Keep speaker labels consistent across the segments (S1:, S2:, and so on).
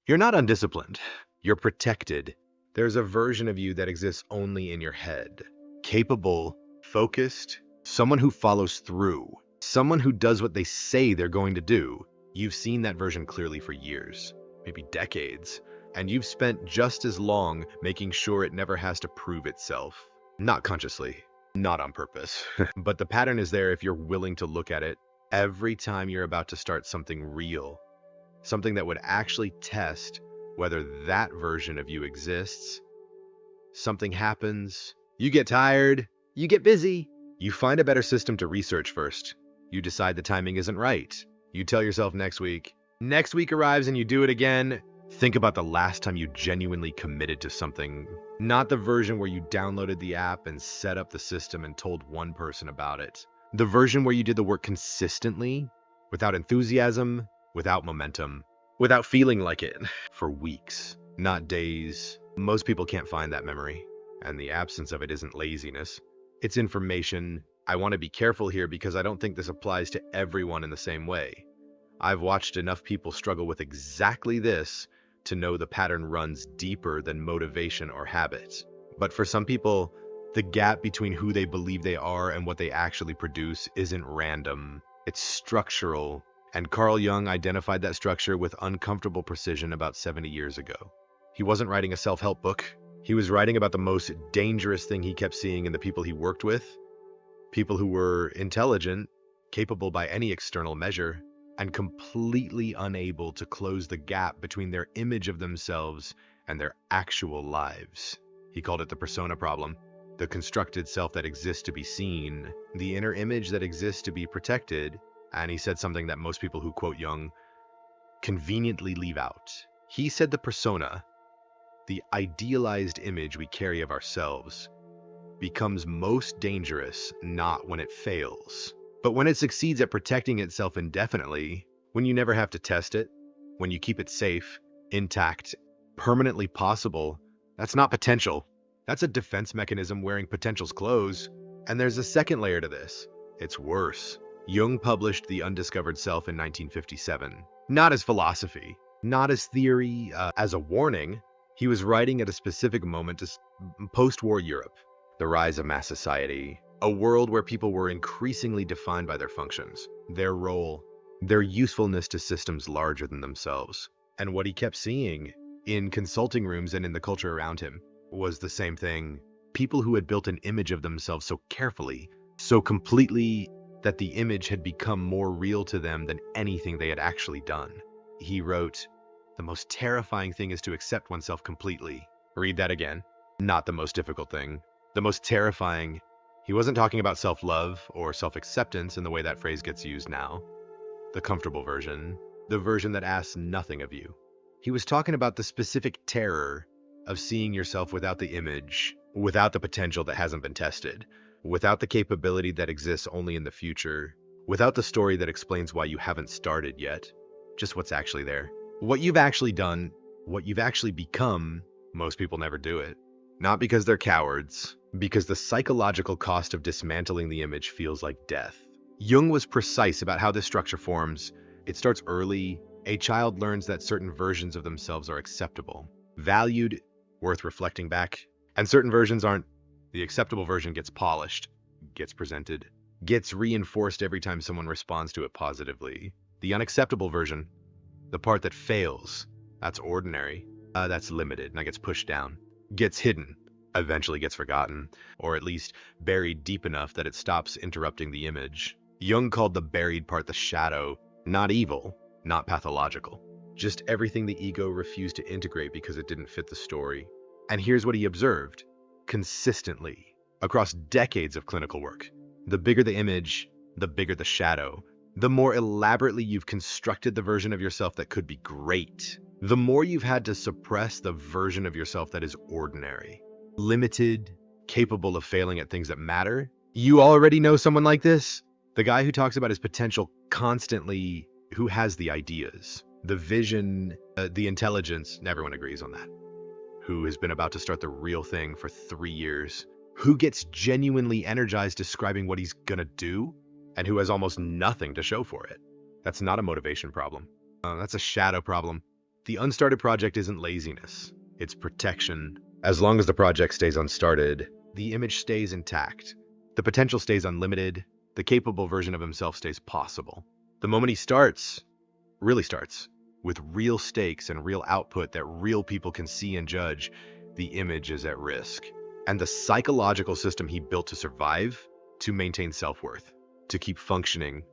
S1: You're not undisciplined. You're protected. There's a version of you that exists only in your head. Capable, focused, someone who follows through, someone who does what they say they're going to do. You've seen that version clearly for years, maybe decades, and you've spent just as long making sure it never has to prove itself. Not consciously, not on purpose, but the pattern is there if you're willing to look at it every time you're about to start something real, something that would actually test whether that version of you exists. Something happens, you get tired, you get busy, you find a better system to research first. You decide the timing isn't right. You tell yourself next week. Next week arrives and you do it again. Think about the last time you genuinely committed to something, not the version where you downloaded the app and set up the system and told one person about it. The version where you did the work consistently, without enthusiasm, without momentum, without feeling like it, for weeks, not days. Most people can't find that memory, and the absence of it isn't laziness. It's information. I want to be careful here because I don't think this applies to everyone in the same way. I've watched enough people struggle with exactly this to know the pattern runs deeper than motivation or habit. But for some people, the gap between who they believe they are and what they actually produce isn't random. It's structural. And Carl Jung identified that structure with uncomfortable precision about 70 years ago. He wasn't writing a self-help book. He was writing about the most dangerous thing he kept seeing in the people he worked with. People who were intelligent, capable by any external measure, and completely unable to close the gap between their image of themselves and their actual lives. He called it the persona problem, the constructed self that exists to be seen, the inner image that exists to be protected, and he said something that most people who quote Jung conveniently leave out. He said the persona, the idealized image we carry of ourselves, becomes most dangerous not when it fails, but when it succeeds at protecting itself indefinitely, when you never have to test it, when you keep it safe, intact, permanently possible. That's not potential. That's a defense mechanism wearing potential's clothes. And there's a second layer to this. It's worse. Jung published The Undiscovered Self in 1957, not as philosophy, not as theory, as a warning. He was writing at a specific moment to post-war Europe, the rise of mass society, a world where people were increasingly defined by their functions, their role, their usefulness to systems larger than themselves. And what he kept seeing in consulting rooms and in the culture around him was the same thing. People who had built an image of themselves so carefully, so completely, that the image had become more real to them than anything they had actually done. He wrote, "The most terrifying thing is to accept oneself completely." Read that again. Not the most difficult thing. The most terrifying. He wasn't talking about self-love or self-acceptance in the way that phrase gets used now. The comfortable version. The version that asks nothing of you. He was talking about the specific terror of seeing yourself without the image, without the potential that hasn't been tested, without the capability that exists only in the future, without the story that explains why you haven't started yet, just what's actually there. What you've actually done, what you've actually become. Most people never do it. Not because they're cowards, because the psychological cost of dismantling the image feels like death. Jung was precise about how this structure forms. It starts early. A child learns that certain versions of themselves are acceptable, valued, worth reflecting back, and certain versions aren't. The acceptable version gets polished, gets presented, gets reinforced every time someone responds to it positively. The unacceptable version, the part that fails, that's ordinary, that's limited, and that gets pushed down, gets hidden, eventually gets forgotten, or at least buried deep enough that it stops interrupting the image. Jung called the buried part the shadow, not evil, not pathological, just everything the ego refused to integrate because it didn't fit the story. And here's what he observed. Consistently, across decades of clinical work, the bigger the image, the bigger the shadow, the more elaborately you've constructed the version of yourself that could be great, the more you've had to suppress the version of yourself that is ordinary, limited, capable of failing at things that matter. You already know someone like this? The guy who talks about his potential constantly, who has the ideas, the vision, the intelligence, everyone agrees on that. Who has been about to start the real thing for 3 years, who gets genuinely energized describing what he's gonna do, and who has almost nothing to show for it. That's not a motivation problem. That's a shadow problem. The unstarted project isn't laziness, it's protection. As long as the project stays unstarted, the image stays intact. The potential stays unlimited. The capable version of himself stays possible. The moment he starts, really starts, with real stakes and real output that real people can see and judge, the image is at risk. And the psychological system he built to survive, to maintain self-worth, to keep functioning,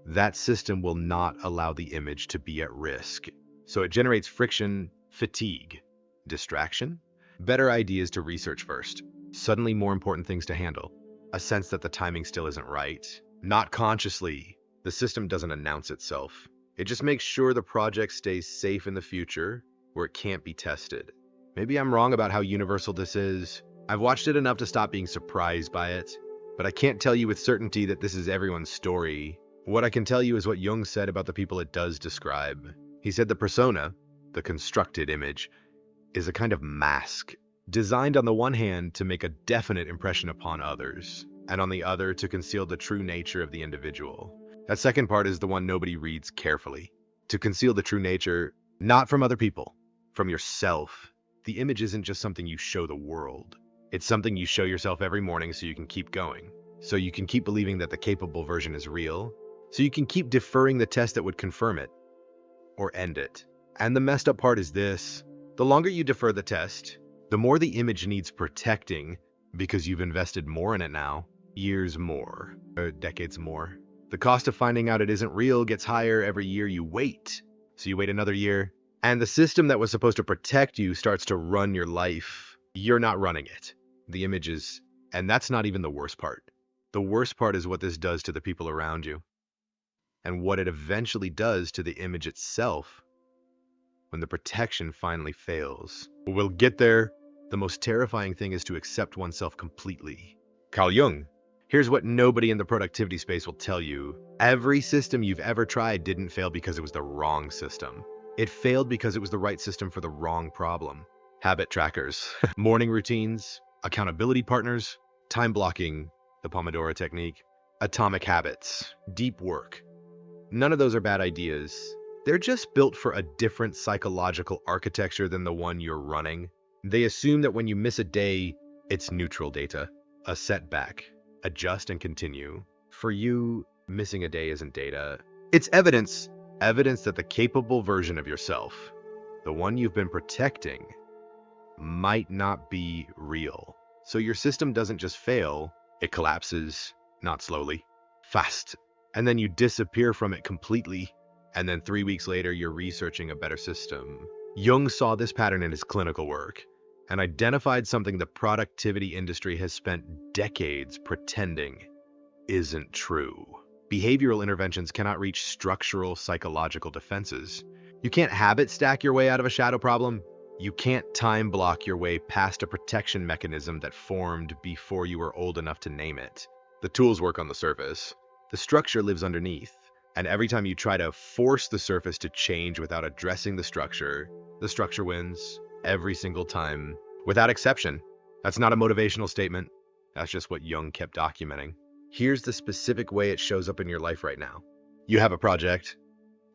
S1: that system will not allow the image to be at risk. So it generates friction, fatigue, distraction, better ideas to research first, suddenly more important things to handle, a sense that the timing still isn't right. Not consciously, the system doesn't announce itself. It just makes sure the project stays safe in the future where it can't be tested. Maybe I'm wrong about how universal this is. I've watched it enough to stop being surprised by it, but I can't tell you with certainty that this is everyone's story. What I can tell you is what Jung said about the people it does describe. He said the persona, the constructed image, is a kind of mask, designed on the one hand to make a definite impression upon others, and on the other to conceal the true nature of the individual. That second part is the one nobody reads carefully. To conceal the true nature, not from other people, from yourself. The image isn't just something you show the world. It's something you show yourself every morning so you can keep going. So you can keep believing that the capable version is real. So you can keep deferring the test that would confirm it or end it. And the messed up part is this. The longer you defer the test, the more the image needs protecting because you've invested more in it now. Years more, decades more. The cost of finding out it isn't real gets higher every year you wait. So you wait another year, and the system that was supposed to protect you starts to run your life. You're not running it. The image is, and that's not even the worst part. The worst part is what this does to the people around you, and what it eventually does to the image itself when the protection finally fails. We'll get there. The most terrifying thing is to accept oneself completely. Carl Jung. Here's what nobody in the productivity space will tell you. Every system you've ever tried didn't fail because it was the wrong system. It failed because it was the right system for the wrong problem. Habit trackers, morning routines, accountability partners, time blocking, the Pomodoro technique, atomic habits, deep work. None of those are bad ideas. They're just built for a different psychological architecture than the one you're running. They assume that when you miss a day, it's neutral data, a setback. Adjust and continue. For you, missing a day isn't data. It's evidence. Evidence that the capable version of yourself, the one you've been protecting, might not be real. So your system doesn't just fail, it collapses, not slowly, fast. And then you disappear from it completely. And then 3 weeks later, you're researching a better system. Jung saw this pattern in his clinical work and identified something the productivity industry has spent decades pretending isn't true. Behavioral interventions cannot reach structural psychological defenses. You can't habit stack your way out of a shadow problem. You can't time block your way past a protection mechanism that formed before you were old enough to name it. The tools work on the surface. The structure lives underneath. And every time you try to force the surface to change without addressing the structure wins. Every single time, without exception. That's not a motivational statement. That's just what Jung kept documenting. Here's the specific way it shows up in your life right now. You have a project,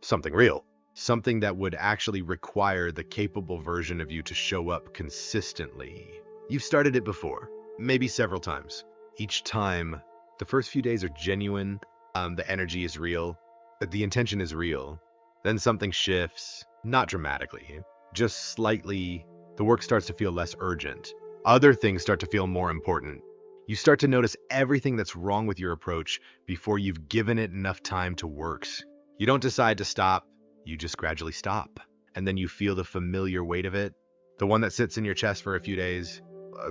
S1: something real, something that would actually require the capable version of you to show up consistently. You've started it before, maybe several times. Each time, the first few days are genuine, the energy is real, the intention is real. Then something shifts, not dramatically, just slightly. The work starts to feel less urgent. Other things start to feel more important. You start to notice everything that's wrong with your approach before you've given it enough time to work. You don't decide to stop, you just gradually stop. And then you feel the familiar weight of it, the one that sits in your chest for a few days,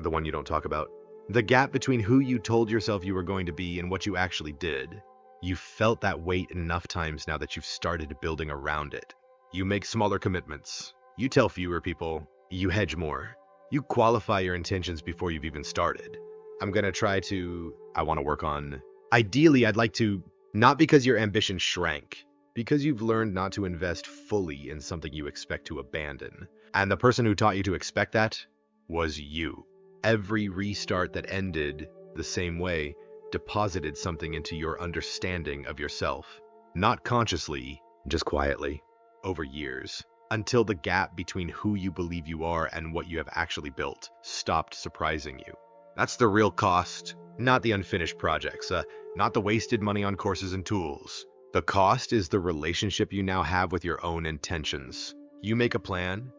S1: the one you don't talk about. The gap between who you told yourself you were going to be and what you actually did. You've felt that weight enough times now that you've started building around it. You make smaller commitments. You tell fewer people. You hedge more. You qualify your intentions before you've even started. I want to work on. Ideally, I'd like to, not because your ambition shrank, because you've learned not to invest fully in something you expect to abandon. And the person who taught you to expect that was you. Every restart that ended the same way deposited something into your understanding of yourself. Not consciously, just quietly, over years. until the gap between who you believe you are and what you have actually built stopped surprising you. That's the real cost, not the unfinished projects, not the wasted money on courses and tools. The cost is the relationship you now have with your own intentions. You make a plan,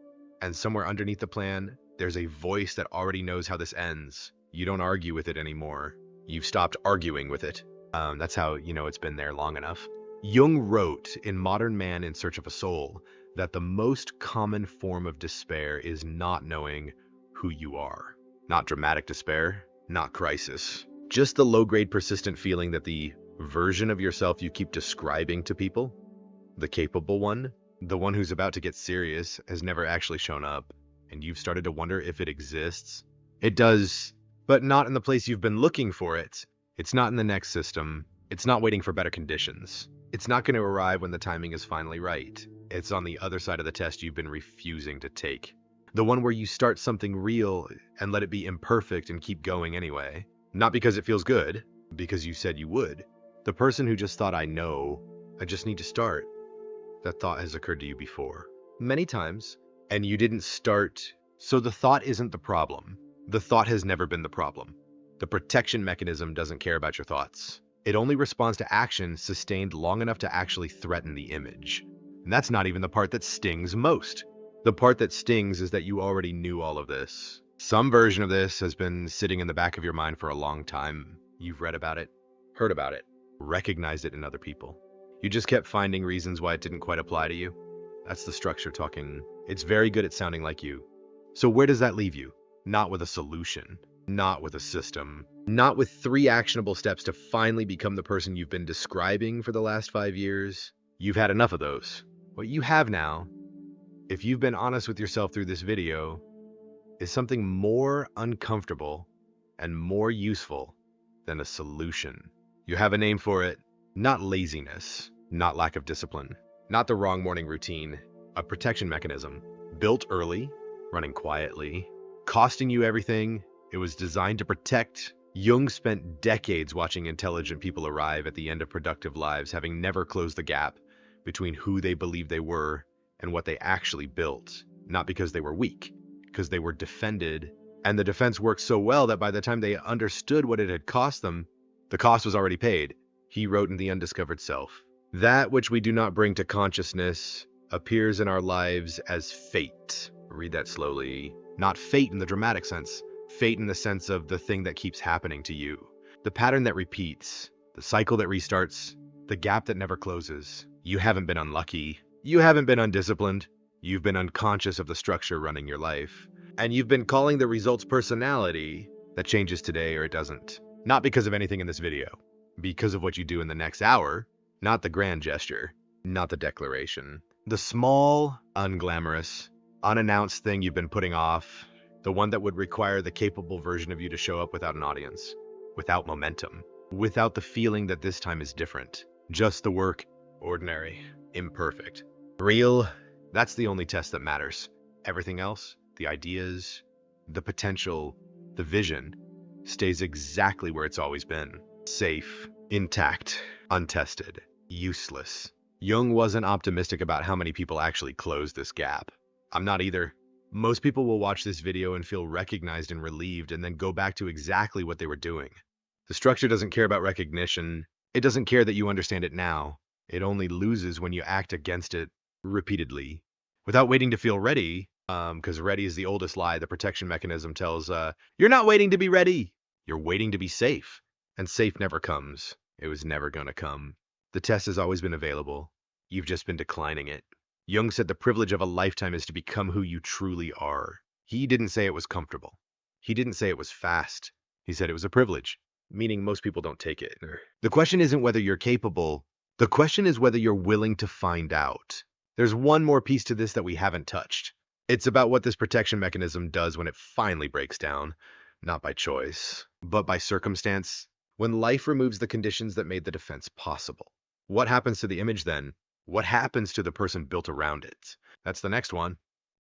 S1: and somewhere underneath the plan, there's a voice that already knows how this ends. You don't argue with it anymore. You've stopped arguing with it. That's how you know it's been there long enough. Jung wrote in Modern Man in Search of a Soul that the most common form of despair is not knowing who you are. Not dramatic despair, not crisis. Just the low-grade persistent feeling that the version of yourself you keep describing to people, the capable one, the one who's about to get serious, has never actually shown up, and you've started to wonder if it exists. It does, but not in the place you've been looking for it. It's not in the next system. It's not waiting for better conditions. It's not going to arrive when the timing is finally right. It's on the other side of the test you've been refusing to take. The one where you start something real and let it be imperfect and keep going anyway. Not because it feels good, because you said you would. The person who just thought, I know, I just need to start. That thought has occurred to you before. Many times, and you didn't start. So the thought isn't the problem. The thought has never been the problem. The protection mechanism doesn't care about your thoughts. It only responds to action sustained long enough to actually threaten the image. And that's not even the part that stings most. The part that stings is that you already knew all of this. Some version of this has been sitting in the back of your mind for a long time. You've read about it, heard about it, recognized it in other people. You just kept finding reasons why it didn't quite apply to you. That's the structure talking. It's very good at sounding like you. So where does that leave you? Not with a solution, not with a system, not with 3 actionable steps to finally become the person you've been describing for the last 5 years. You've had enough of those. What you have now, if you've been honest with yourself through this video, is something more uncomfortable and more useful than a solution. You have a name for it, not laziness, not lack of discipline, not the wrong morning routine, a protection mechanism, built early, running quietly, costing you everything. It was designed to protect. Jung spent decades watching intelligent people arrive at the end of productive lives, having never closed the gap between who they believed they were and what they actually built. Not because they were weak, because they were defended. And the defense worked so well that by the time they understood what it had cost them, the cost was already paid. He wrote in The Undiscovered Self, "That which we do not bring to consciousness appears in our lives as fate." Read that slowly. Not fate in the dramatic sense. Fate in the sense of the thing that keeps happening to you. The pattern that repeats. The cycle that restarts. The gap that never closes. You haven't been unlucky. You haven't been undisciplined. You've been unconscious of the structure running your life. And you've been calling the results personality that changes today or it doesn't. Not because of anything in this video. Because of what you do in the next hour. Not the grand gesture. Not the declaration. The small, unglamorous, unannounced thing you've been putting off. The one that would require the capable version of you to show up without an audience. Without momentum. Without the feeling that this time is different. Just the work. Ordinary. Imperfect. Real. That's the only test that matters. Everything else, the ideas, the potential, the vision, stays exactly where it's always been. Safe, intact, untested, useless. Jung wasn't optimistic about how many people actually close this gap. I'm not either. Most people will watch this video and feel recognized and relieved and then go back to exactly what they were doing. The structure doesn't care about recognition. It doesn't care that you understand it now. It only loses when you act against it repeatedly. Without waiting to feel ready, because ready is the oldest lie the protection mechanism tells, you're not waiting to be ready. You're waiting to be safe. And safe never comes. It was never gonna come. The test has always been available. You've just been declining it. Jung said the privilege of a lifetime is to become who you truly are. He didn't say it was comfortable. He didn't say it was fast. He said it was a privilege, meaning most people don't take it. The question isn't whether you're capable. The question is whether you're willing to find out. There's one more piece to this that we haven't touched. It's about what this protection mechanism does when it finally breaks down, not by choice, but by circumstance. When life removes the conditions that made the defense possible. What happens to the image then? What happens to the person built around it? That's the next one.